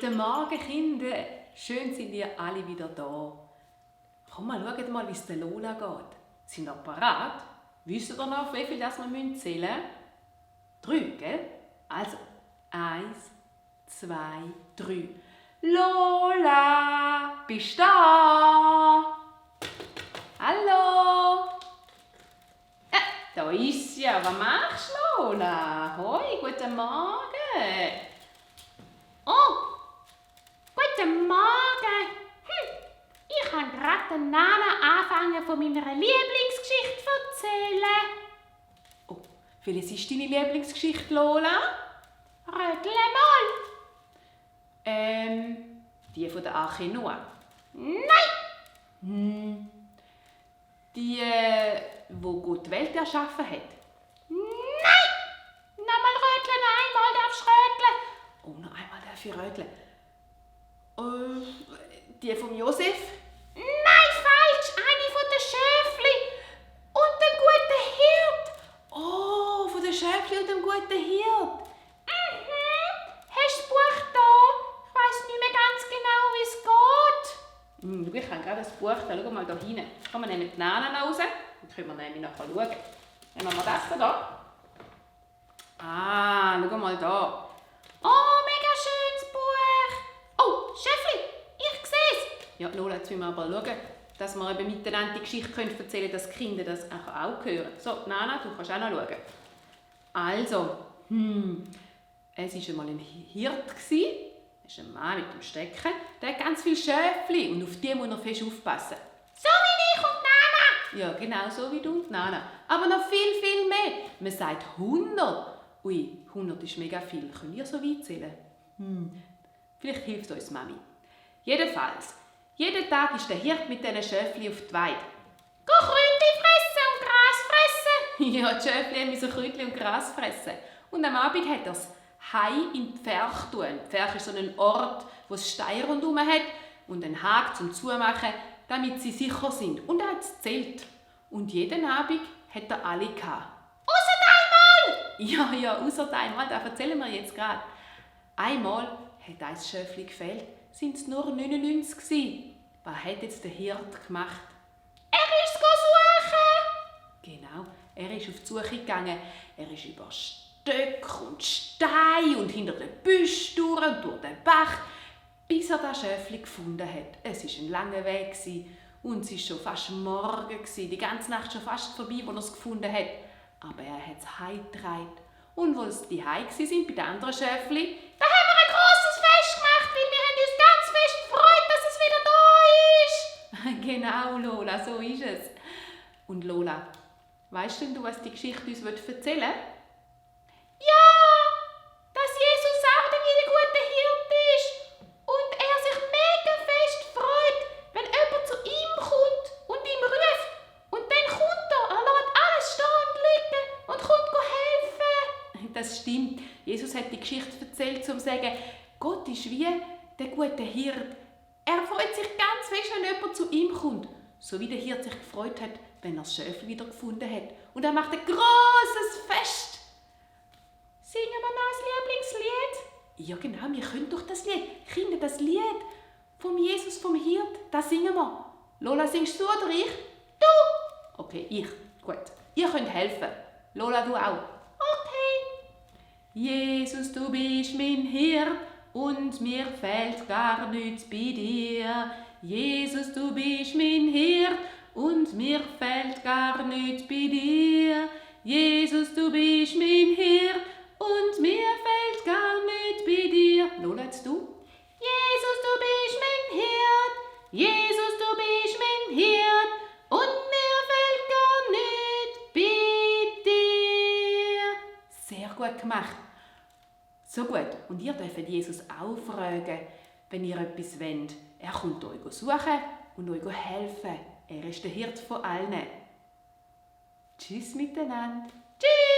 Guten Morgen, Kinder. Schön sind ihr alle wieder da. Komm mal, schaut mal, wie es der Lola geht. Sind ihr parat? Wisst ihr noch, wie viel das wir zählen müssen? 3, gell? Also, 1, 2, 3. Lola, bist du da? Hallo? Da ist sie ja. Was machst du, Lola? Hoi, guten Morgen. Oh, guten Morgen. Ich kann gerade der Nana anfangen, von meiner Lieblingsgeschichte zu erzählen. Oh, welches ist deine Lieblingsgeschichte, Lola? Rödle mal. Die von der Arche Noah. Nein. Die, wo Gott die Welt erschaffen hat. Nein. Nochmal röteln, einmal darfst du röteln. Oh, noch einmal darf ich röteln. Die von Josef. Nein, falsch. Eine von den Schäfli und dem guten Hirt. Oh, von den Schäfli und dem guten Hirt. Hast du das Buch da? Ich weiss nicht mehr ganz genau, wie es geht. Ich habe gerade das Buch da. Schau mal da hinten. Komm, wir nehmen die Namen raus. Dann können wir nämlich nachher schauen. Nehmen wir das hier. Ah, schau mal da. Oh, mega schönes Buch. Oh, Schäfli, ich sehe es. Ja, Lola, jetzt müssen wir aber schauen, dass wir eben miteinander die Geschichte erzählen können, dass die Kinder das auch hören. So, Nana, du kannst auch noch schauen. Also, es war einmal ein Hirt. Das ist ein Mann mit dem Stecken. Der hat ganz viele Schäfli und auf die muss er fest aufpassen. So wie ich und Nana. Ja, genau so wie du und Nana. Aber noch viel, viel mehr. Man sagt 100. Ui, 100 ist mega viel. Können ihr so weit zählen? Vielleicht hilft uns Mami. Jedenfalls, jeden Tag ist der Hirt mit diesen Schäfli auf die Weide. Go Kründi fressen und Gras fressen. Ja, die Schäfli müssen Kräutchen und Gras fressen. Und am Abend hat er das Hai in die Pferch tun. Die Pferch ist so ein Ort, wo es Steine rundherum hat und einen Haken zum Zumachen, damit sie sicher sind. Und er hat das Zelt. Und jeden Abend hat er alle gehabt. Ausser einmal. Ja, ausser einmal, das erzählen wir jetzt gerade. Einmal hat ein Schäfli gefehlt, sind es nur 99 gewesen. Was hat jetzt der Hirt gemacht? Er ist suchen. Genau, er ist auf die Suche gegangen. Er ist über Stöcke und Steine und hinter den Büsch durch und durch den Bach, bis er das Schäfli gefunden hat. Es war ein langer Weg und es war schon fast morgen. Die ganze Nacht schon fast vorbei, als er es gefunden hat. Aber er hat es heimgetragen. Und als die heim waren bei den anderen Schäfli, da haben wir ein grosses Fest gemacht, weil wir haben uns ganz fest gefreut, dass es wieder da ist. Genau, Lola, so ist es. Und Lola, weißt denn du, was die Geschichte uns erzählen will? Ja, dass Jesus auch der gute Hirt ist und er sich mega fest freut, wenn jemand zu ihm kommt und ihm ruft. Und dann kommt er lässt alles stehen und liegen und kommt helfen. Das stimmt. Jesus hat die Geschichte erzählt, um zu sagen, Gott ist wie der gute Hirt. Er freut sich ganz fest, wenn jemand zu ihm kommt. So wie der Hirt sich gefreut hat, wenn er das Schäfli wieder gefunden hat. Und er macht ein grosses Fest. Singen wir noch ein Lieblingslied? Ja genau, wir können doch das Lied. Kinder, das Lied vom Jesus, vom Hirt, das singen wir. Lola, singst du oder ich? Du! Okay, ich. Gut. Ihr könnt helfen. Lola, du auch. Okay. Jesus, du bist mein Hirt und mir fehlt gar nichts bei dir. Jesus, du bist mein Hirt und mir fehlt gar nichts bei dir. Jesus, du bist mein Hirt und mir fehlt gar nichts bei dir. Lola, jetzt du? Jesus, du bist mein Hirt. Jesus, du bist mein Hirt und mir fehlt gar nichts bei dir. Sehr gut gemacht. So gut. Und ihr dürft Jesus auch fragen, wenn ihr etwas wollt. Er kommt euch suchen und euch helfen. Er ist der Hirt von allen. Tschüss miteinander. Tschüss.